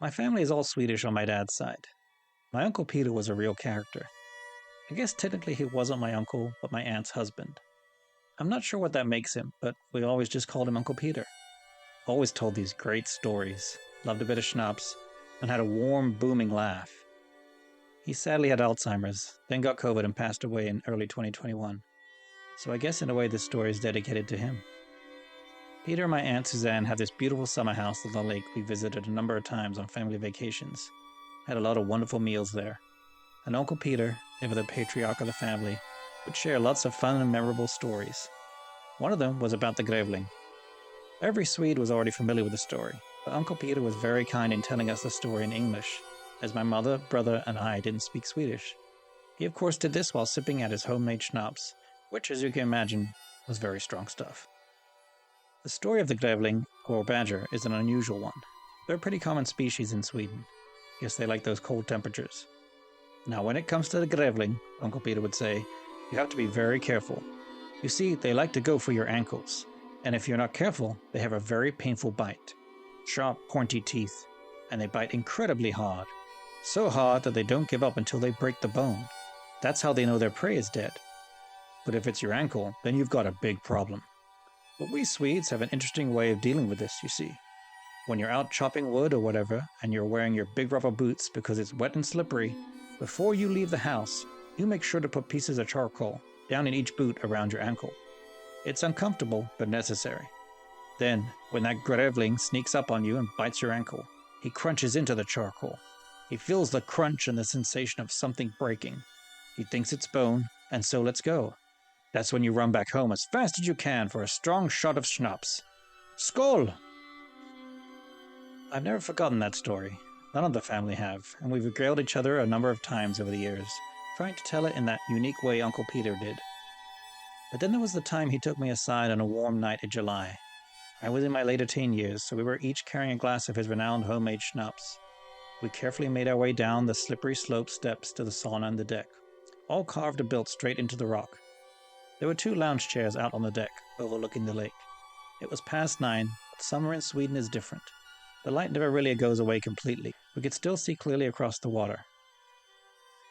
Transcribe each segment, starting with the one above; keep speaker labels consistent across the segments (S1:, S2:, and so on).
S1: My family is all Swedish on my dad's side. My Uncle Peter was a real character. I guess technically he wasn't my uncle, but my aunt's husband. I'm not sure what that makes him, but we always just called him Uncle Peter. Always told these great stories, loved a bit of schnapps, and had a warm, booming laugh. He sadly had Alzheimer's, then got COVID and passed away in early 2021. So I guess in a way this story is dedicated to him. Peter and my Aunt Suzanne have this beautiful summer house on the lake we visited a number of times on family vacations. Had a lot of wonderful meals there. And Uncle Peter, ever the patriarch of the family, would share lots of fun and memorable stories. One of them was about the Grävling. Every Swede was already familiar with the story, but Uncle Peter was very kind in telling us the story in English, as my mother, brother, and I didn't speak Swedish. He of course did this while sipping at his homemade schnapps, which, as you can imagine, was very strong stuff. The story of the Grävling, or badger, is an unusual one. They're a pretty common species in Sweden. Guess they like those cold temperatures. Now, when it comes to the Grävling, Uncle Peter would say, you have to be very careful. You see, they like to go for your ankles, and if you're not careful, they have a very painful bite. Sharp, pointy teeth, and they bite incredibly hard. So hard that they don't give up until they break the bone. That's how they know their prey is dead. But if it's your ankle, then you've got a big problem. But we Swedes have an interesting way of dealing with this, you see. When you're out chopping wood or whatever, and you're wearing your big rubber boots because it's wet and slippery, before you leave the house, you make sure to put pieces of charcoal down in each boot around your ankle. It's uncomfortable, but necessary. Then, when that Grävling sneaks up on you and bites your ankle, he crunches into the charcoal. He feels the crunch and the sensation of something breaking. He thinks it's bone, and so lets go. That's when you run back home as fast as you can for a strong shot of schnapps. Skål! I've never forgotten that story. None of the family have, and we've regaled each other a number of times over the years, trying to tell it in that unique way Uncle Peter did. But then there was the time he took me aside on a warm night in July. I was in my later teen years, so we were each carrying a glass of his renowned homemade schnapps. We carefully made our way down the slippery slope steps to the sauna and the deck, all carved and built straight into the rock. There were 2 lounge chairs out on the deck, overlooking the lake. It was past 9, but summer in Sweden is different. The light never really goes away completely. We could still see clearly across the water.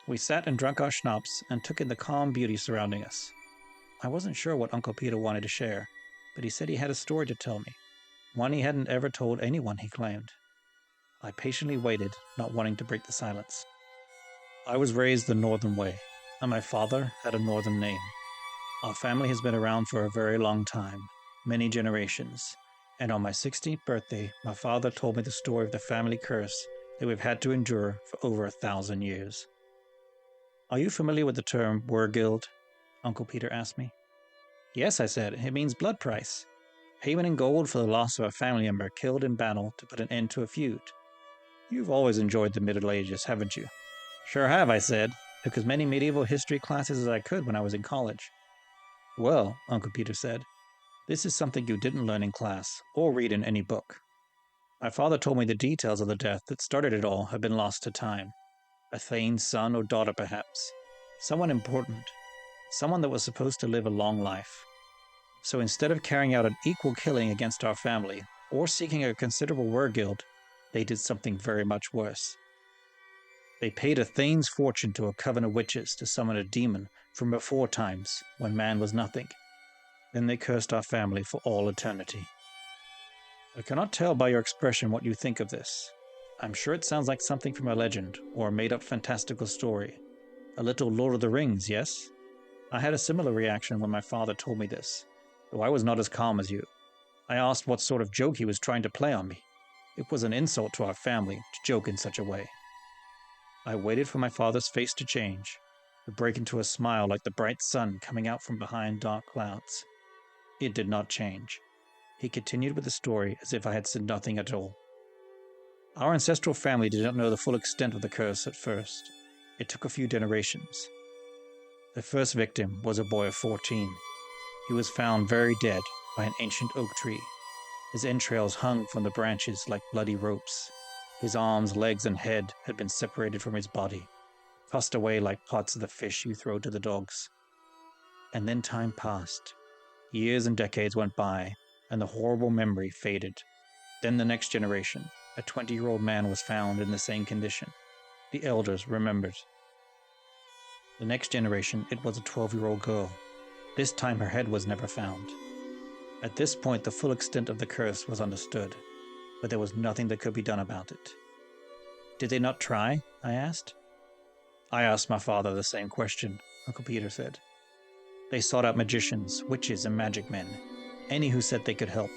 S1: We sat and drank our schnapps and took in the calm beauty surrounding us. I wasn't sure what Uncle Peter wanted to share, but he said he had a story to tell me. One he hadn't ever told anyone, he claimed. I patiently waited, not wanting to break the silence. I was raised the northern way, and my father had a northern name. Our family has been around for a very long time, many generations, and on my 16th birthday, my father told me the story of the family curse that we've had to endure for over 1,000 years. Are you familiar with the term wergild? Uncle Peter asked me. Yes, I said, it means blood price. Payment in gold for the loss of a family member killed in battle to put an end to a feud. You've always enjoyed the Middle Ages, haven't you? Sure have, I said. Took as many medieval history classes as I could when I was in college. Well, Uncle Peter said, this is something you didn't learn in class or read in any book. My father told me the details of the death that started it all have been lost to time. A thane's son or daughter, perhaps. Someone important. Someone that was supposed to live a long life. So instead of carrying out an equal killing against our family or seeking a considerable wergild, they did something very much worse. They paid a thane's fortune to a coven of witches to summon a demon from before times when man was nothing. Then they cursed our family for all eternity. I cannot tell by your expression what you think of this. I'm sure it sounds like something from a legend or a made-up fantastical story. A little Lord of the Rings, yes? I had a similar reaction when my father told me this, though I was not as calm as you. I asked what sort of joke he was trying to play on me. It was an insult to our family to joke in such a way. I waited for my father's face to change, to break into a smile like the bright sun coming out from behind dark clouds. It did not change. He continued with the story as if I had said nothing at all. Our ancestral family did not know the full extent of the curse at first. It took a few generations. The first victim was a boy of 14. He was found very dead by an ancient oak tree. His entrails hung from the branches like bloody ropes. His arms, legs, and head had been separated from his body, tossed away like parts of the fish you throw to the dogs. And then time passed. Years and decades went by, and the horrible memory faded. Then the next generation, A 20-year-old man was found in the same condition. The elders remembered. The next generation, it was a 12-year-old girl. This time her head was never found. At this point, the full extent of the curse was understood, but there was nothing that could be done about it. Did they not try? I asked. I asked my father the same question, Uncle Peter said. They sought out magicians, witches, and magic men, any who said they could help,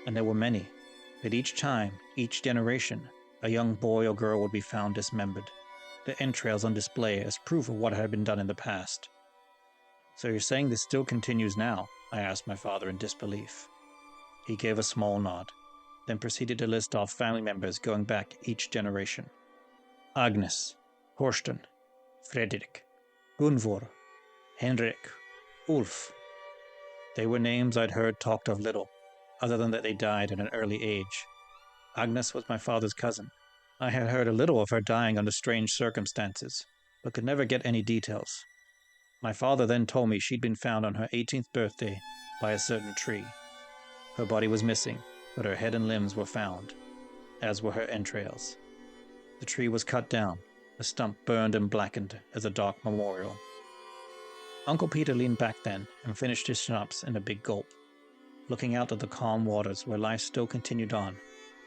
S1: and there were many, but each time, each generation, a young boy or girl would be found dismembered, their entrails on display as proof of what had been done in the past. So you're saying this still continues now? I asked my father in disbelief. He gave a small nod, then proceeded to list off family members going back each generation. Agnes, Horsten, Fredrik, Gunvor, Henrik, Ulf. They were names I'd heard talked of little, other than that they died at an early age. Agnes was my father's cousin. I had heard a little of her dying under strange circumstances, but could never get any details. My father then told me she'd been found on her 18th birthday by a certain tree. Her body was missing, but her head and limbs were found, as were her entrails. The tree was cut down, the stump burned and blackened as a dark memorial. Uncle Peter leaned back then and finished his schnapps in a big gulp, looking out at the calm waters where life still continued on,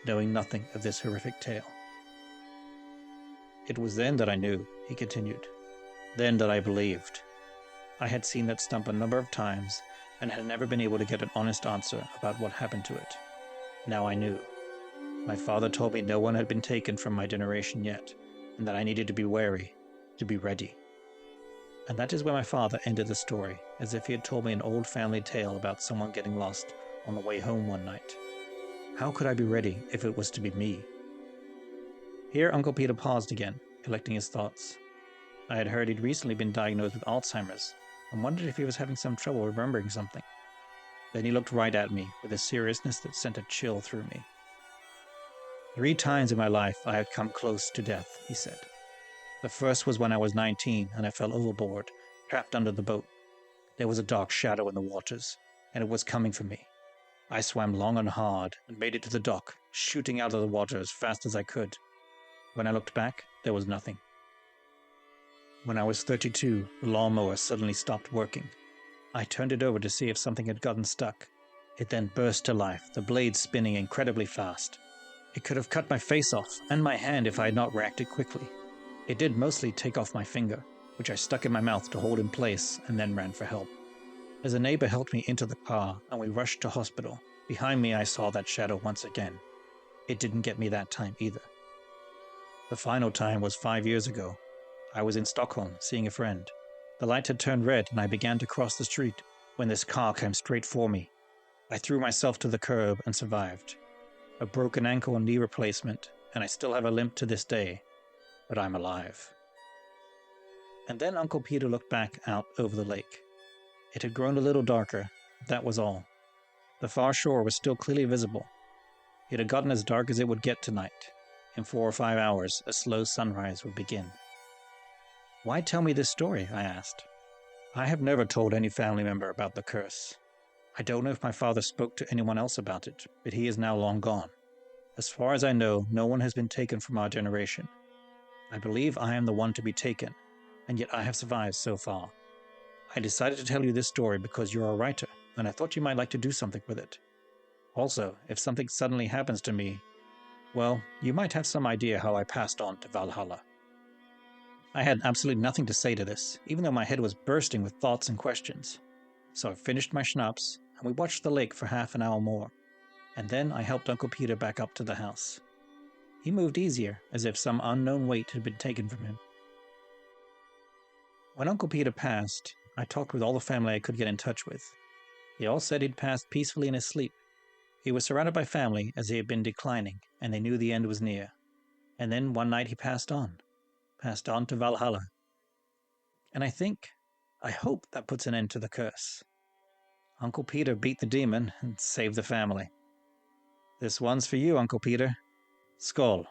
S1: knowing nothing of this horrific tale. It was then that I knew, he continued. Then that I believed. I had seen that stump a number of times and had never been able to get an honest answer about what happened to it. Now I knew. My father told me no one had been taken from my generation yet, and that I needed to be wary, to be ready. And that is where my father ended the story, as if he had told me an old family tale about someone getting lost on the way home one night. How could I be ready if it was to be me? Here Uncle Peter paused again, collecting his thoughts. I had heard he'd recently been diagnosed with Alzheimer's, and wondered if he was having some trouble remembering something. Then he looked right at me with a seriousness that sent a chill through me. 3 times in my life I had come close to death, he said. The first was when I was 19 and I fell overboard, trapped under the boat. There was a dark shadow in the waters, and it was coming for me. I swam long and hard and made it to the dock, shooting out of the water as fast as I could. When I looked back, there was nothing. When I was 32, the lawnmower suddenly stopped working. I turned it over to see if something had gotten stuck. It then burst to life, the blade spinning incredibly fast. It could have cut my face off and my hand if I had not reacted quickly. It did mostly take off my finger, which I stuck in my mouth to hold in place and then ran for help. As a neighbor helped me into the car and we rushed to hospital, behind me I saw that shadow once again. It didn't get me that time either. The final time was 5 years ago. I was in Stockholm seeing a friend. The light had turned red and I began to cross the street when this car came straight for me. I threw myself to the curb and survived. A broken ankle and knee replacement, and I still have a limp to this day, but I'm alive. And then Uncle Peter looked back out over the lake. It had grown a little darker, that was all. The far shore was still clearly visible. It had gotten as dark as it would get tonight. In 4 or 5 hours, a slow sunrise would begin. Why tell me this story? I asked. I have never told any family member about the curse. I don't know if my father spoke to anyone else about it, but he is now long gone. As far as I know, no one has been taken from our generation. I believe I am the one to be taken, and yet I have survived so far. I decided to tell you this story because you're a writer, and I thought you might like to do something with it. Also, if something suddenly happens to me, well, you might have some idea how I passed on to Valhalla. I had absolutely nothing to say to this, even though my head was bursting with thoughts and questions. So I finished my schnapps, and we watched the lake for half an hour more, and then I helped Uncle Peter back up to the house. He moved easier, as if some unknown weight had been taken from him. When Uncle Peter passed, I talked with all the family I could get in touch with. They all said he'd passed peacefully in his sleep. He was surrounded by family as he had been declining, and they knew the end was near. And then one night he passed on to Valhalla. And I hope that puts an end to the curse. Uncle Peter beat the demon and saved the family. This one's for you, Uncle Peter. Skål.